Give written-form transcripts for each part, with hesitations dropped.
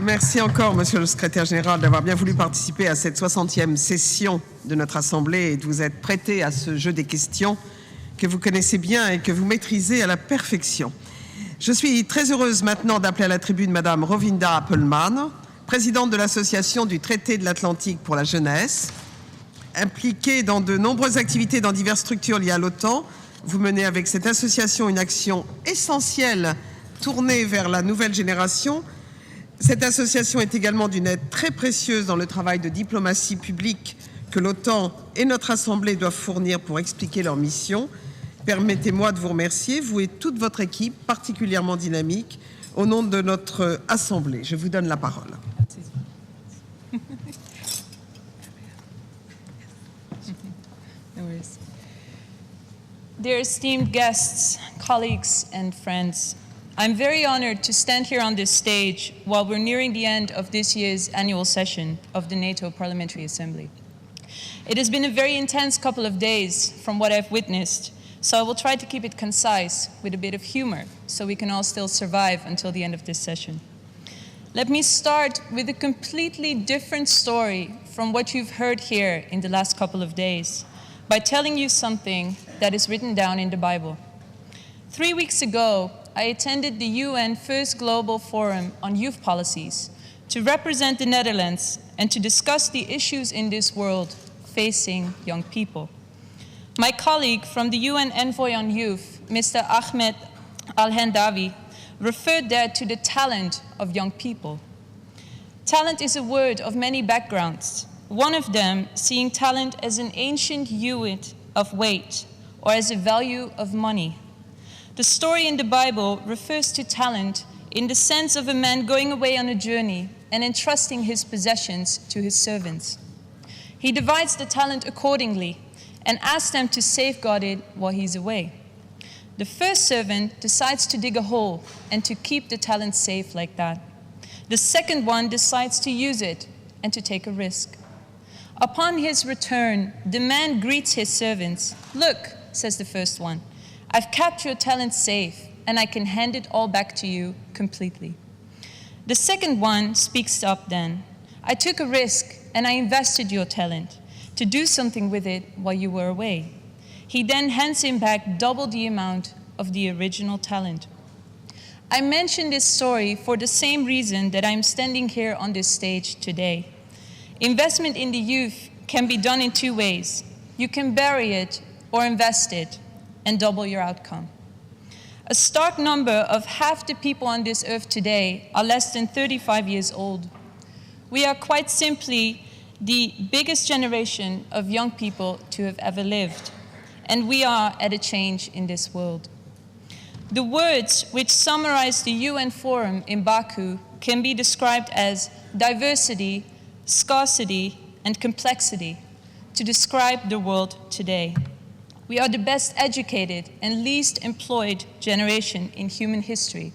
Merci encore, Monsieur le Secrétaire général, d'avoir bien voulu participer à cette 60e session de notre Assemblée et de vous être prêté à ce jeu des questions que vous connaissez bien et que vous maîtrisez à la perfection. Je suis très heureuse maintenant d'appeler à la tribune Madame Rowinda APPELMAN, présidente de l'Association du Traité de l'Atlantique pour la jeunesse. Impliquée dans de nombreuses activités dans diverses structures liées à l'OTAN, vous menez avec cette association une action essentielle tournée vers la nouvelle génération. Cette association est également d'une aide très précieuse dans le travail de diplomatie publique que l'OTAN et notre Assemblée doivent fournir pour expliquer leur mission. Permettez-moi de vous remercier, vous et toute votre équipe, particulièrement dynamique, au nom de notre Assemblée. Je vous donne la parole. Dear esteemed guests, colleagues, and friends, I'm very honored to stand here on this stage while we're nearing the end of this year's annual session of the NATO Parliamentary Assembly. It has been a very intense couple of days from what I've witnessed, so I will try to keep it concise with a bit of humor so we can all still survive until the end of this session. Let me start with a completely different story from what you've heard here in the last couple of days by telling you something that is written down in the Bible. 3 weeks ago, I attended the UN First Global Forum on Youth Policies to represent the Netherlands and to discuss the issues in this world facing young people. My colleague from the UN Envoy on Youth, Mr. Ahmed Al-Hendawi, referred there to the talent of young people. Talent is a word of many backgrounds, one of them seeing talent as an ancient unit of weight or as a value of money. The story in the Bible refers to talent in the sense of a man going away on a journey and entrusting his possessions to his servants. He divides the talent accordingly and asks them to safeguard it while he's away. The first servant decides to dig a hole and to keep the talent safe like that. The second one decides to use it and to take a risk. Upon his return, the man greets his servants. "Look," says the first one, "I've kept your talent safe, and I can hand it all back to you completely." The second one speaks up then. "I took a risk, and I invested your talent to do something with it while you were away." He then hands him back double the amount of the original talent. I mention this story for the same reason that I'm standing here on this stage today. Investment in the youth can be done in two ways. You can bury it or invest it and double your outcome. A stark number of half the people on this earth today are less than 35 years old. We are quite simply the biggest generation of young people to have ever lived, and we are at a change in this world. The words which summarize the UN Forum in Baku can be described as diversity, scarcity, and complexity to describe the world today. We are the best educated and least employed generation in human history,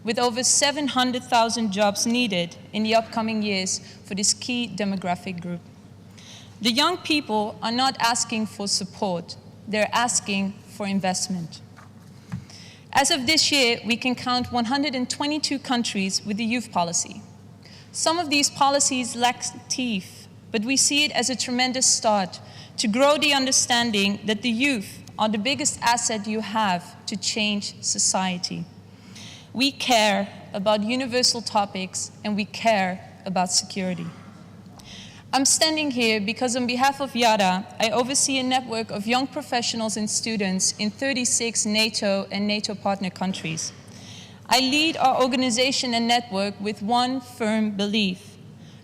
with over 700,000 jobs needed in the upcoming years for this key demographic group. The young people are not asking for support, they're asking for investment. As of this year, we can count 122 countries with the youth policy. Some of these policies lack teeth, but we see it as a tremendous start to grow the understanding that the youth are the biggest asset you have to change society. We care about universal topics and we care about security. I'm standing here because on behalf of YADA, I oversee a network of young professionals and students in 36 NATO and NATO partner countries. I lead our organization and network with one firm belief.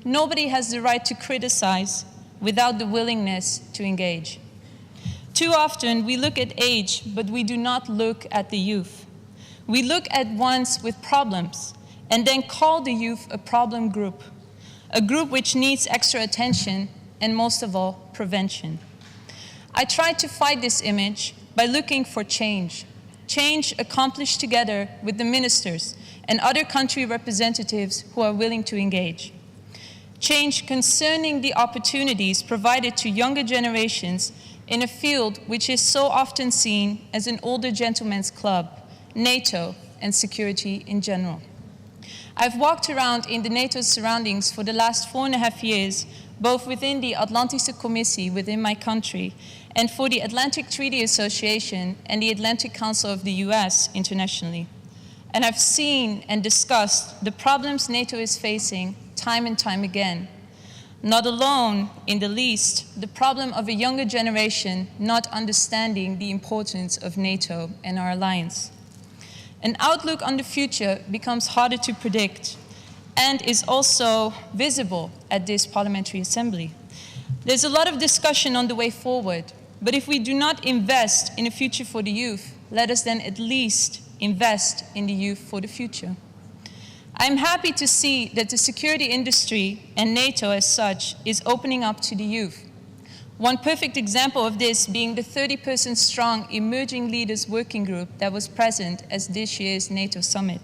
Nobody has the right to criticize without the willingness to engage. Too often we look at age, but we do not look at the youth. We look at ones with problems and then call the youth a problem group, a group which needs extra attention and most of all, prevention. I try to fight this image by looking for change. Change accomplished together with the ministers and other country representatives who are willing to engage. Change concerning the opportunities provided to younger generations in a field which is so often seen as an older gentleman's club, NATO, and security in general. I've walked around in the NATO surroundings for the last 4.5 years, both within the Atlantische Commissie within my country and for the Atlantic Treaty Association and the Atlantic Council of the US internationally. And I've seen and discussed the problems NATO is facing time and time again. Not alone, in the least, the problem of a younger generation not understanding the importance of NATO and our alliance. An outlook on the future becomes harder to predict and is also visible at this Parliamentary Assembly. There's a lot of discussion on the way forward, but if we do not invest in a future for the youth, let us then at least invest in the youth for the future. I'm happy to see that the security industry and NATO as such is opening up to the youth. One perfect example of this being the 30-person strong Emerging Leaders Working Group that was present at this year's NATO summit.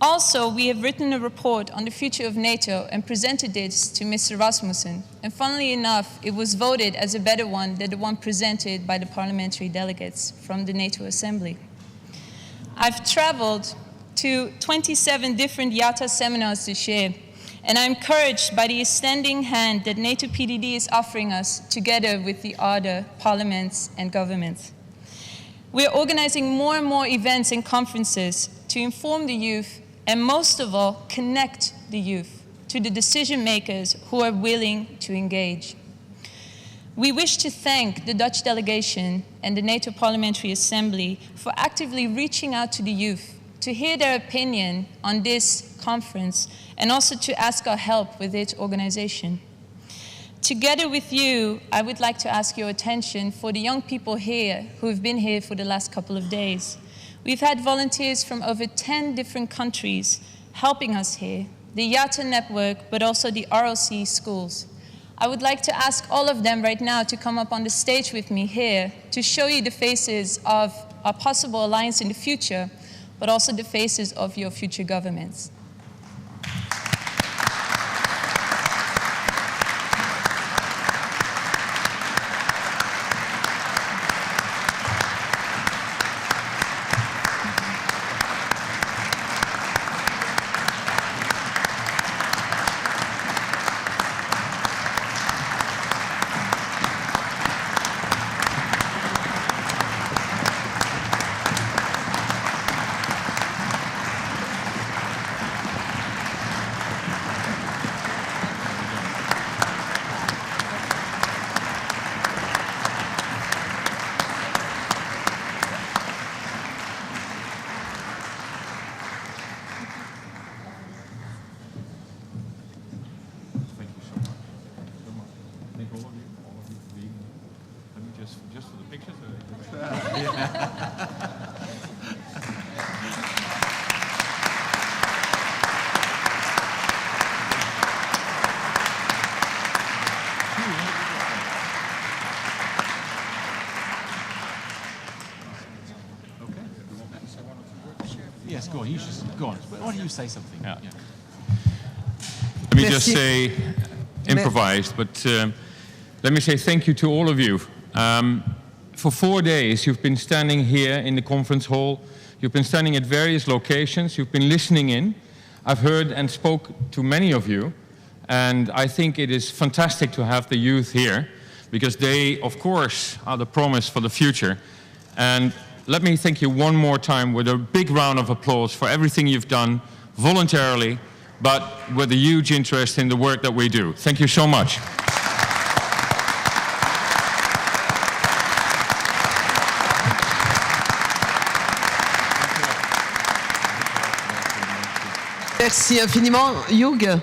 Also, we have written a report on the future of NATO and presented it to Mr. Rasmussen. And funnily enough, it was voted as a better one than the one presented by the parliamentary delegates from the NATO Assembly. I've traveled to 27 different IATA seminars this year, and I'm encouraged by the extending hand that NATO PDD is offering us together with the other parliaments and governments. We're organizing more and more events and conferences to inform the youth and most of all, connect the youth to the decision makers who are willing to engage. We wish to thank the Dutch delegation and the NATO Parliamentary Assembly for actively reaching out to the youth to hear their opinion on this conference and also to ask our help with its organization. Together with you, I would like to ask your attention for the young people here who have been here for the last couple of days. We've had volunteers from over 10 different countries helping us here, the IATA network, but also the ROC schools. I would like to ask all of them right now to come up on the stage with me here to show you the faces of our possible alliance in the future, but also the faces of your future governments. Yes, go on. You should go on. Why don't you say something? Yeah. Yeah. Let me just say, improvised, but let me say thank you to all of you. For 4 days, you've been standing here in the conference hall. You've been standing at various locations. You've been listening in. I've heard and spoke to many of you, and I think it is fantastic to have the youth here, because they, of course, are the promise for the future. And let me thank you one more time with a big round of applause for everything you've done voluntarily, but with a huge interest in the work that we do. Thank you so much. Merci infiniment, Hugh.